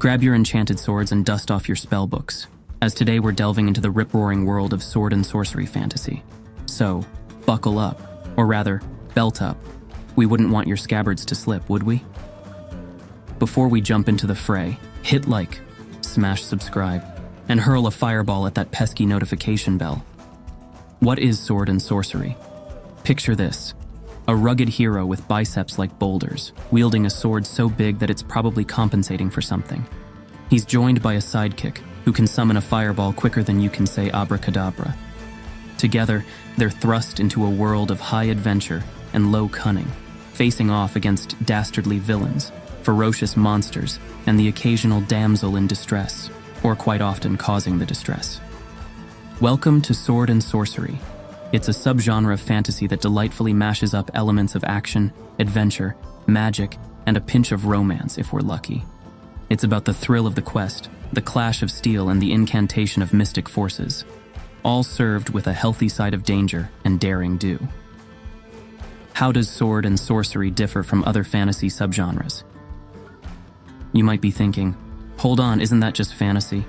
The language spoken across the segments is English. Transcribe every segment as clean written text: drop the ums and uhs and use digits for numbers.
Grab your enchanted swords and dust off your spellbooks, as today we're delving into the rip-roaring world of sword and sorcery fantasy. So, buckle up, or rather, belt up. We wouldn't want your scabbards to slip, would we? Before we jump into the fray, hit like, smash subscribe, and hurl a fireball at that pesky notification bell. What is sword and sorcery? Picture this. A rugged hero with biceps like boulders, wielding a sword so big that it's probably compensating for something. He's joined by a sidekick who can summon a fireball quicker than you can say abracadabra. Together, they're thrust into a world of high adventure and low cunning, facing off against dastardly villains, ferocious monsters, and the occasional damsel in distress, or quite often causing the distress. Welcome to Sword and Sorcery. It's a subgenre of fantasy that delightfully mashes up elements of action, adventure, magic, and a pinch of romance if we're lucky. It's about the thrill of the quest, the clash of steel, and the incantation of mystic forces, all served with a healthy side of danger and daring do. How does sword and sorcery differ from other fantasy subgenres? You might be thinking, hold on, isn't that just fantasy?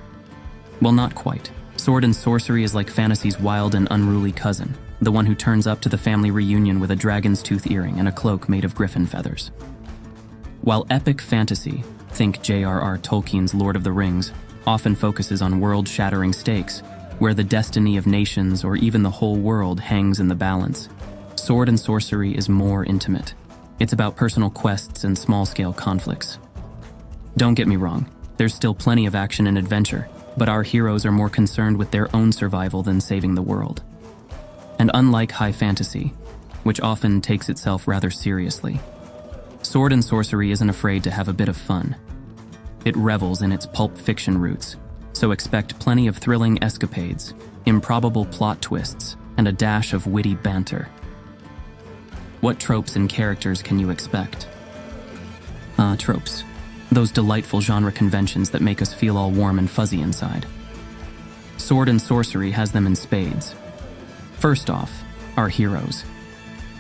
Well, not quite. Sword and sorcery is like fantasy's wild and unruly cousin, the one who turns up to the family reunion with a dragon's tooth earring and a cloak made of griffin feathers. While epic fantasy, think J.R.R. Tolkien's Lord of the Rings, often focuses on world-shattering stakes, where the destiny of nations or even the whole world hangs in the balance, sword and sorcery is more intimate. It's about personal quests and small-scale conflicts. Don't get me wrong, there's still plenty of action and adventure, but our heroes are more concerned with their own survival than saving the world. And unlike high fantasy, which often takes itself rather seriously, sword and sorcery isn't afraid to have a bit of fun. It revels in its pulp fiction roots, so expect plenty of thrilling escapades, improbable plot twists, and a dash of witty banter. What tropes and characters can you expect? Tropes. Those delightful genre conventions that make us feel all warm and fuzzy inside. Sword and sorcery has them in spades. First off, our heroes.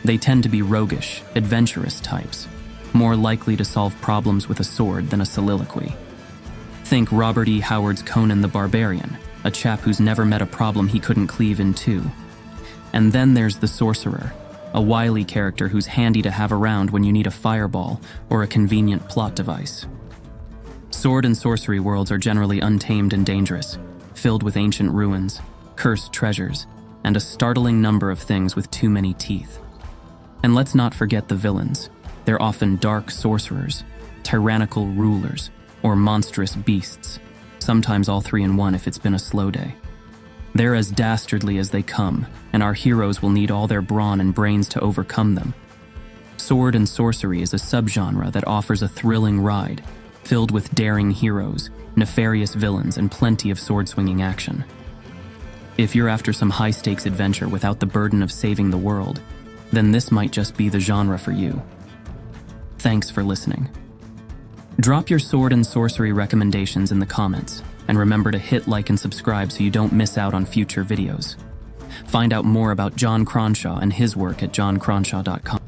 They tend to be roguish, adventurous types, more likely to solve problems with a sword than a soliloquy. Think Robert E. Howard's Conan the Barbarian, a chap who's never met a problem he couldn't cleave in two. And then there's the sorcerer, a wily character who's handy to have around when you need a fireball or a convenient plot device. Sword and sorcery worlds are generally untamed and dangerous, filled with ancient ruins, cursed treasures, and a startling number of things with too many teeth. And let's not forget the villains. They're often dark sorcerers, tyrannical rulers, or monstrous beasts, sometimes all three in one if it's been a slow day. They're as dastardly as they come, and our heroes will need all their brawn and brains to overcome them. Sword and sorcery is a subgenre that offers a thrilling ride, filled with daring heroes, nefarious villains, and plenty of sword-swinging action. If you're after some high-stakes adventure without the burden of saving the world, then this might just be the genre for you. Thanks for listening. Drop your sword and sorcery recommendations in the comments, and remember to hit like and subscribe so you don't miss out on future videos. Find out more about John Cronshaw and his work at johncronshaw.com.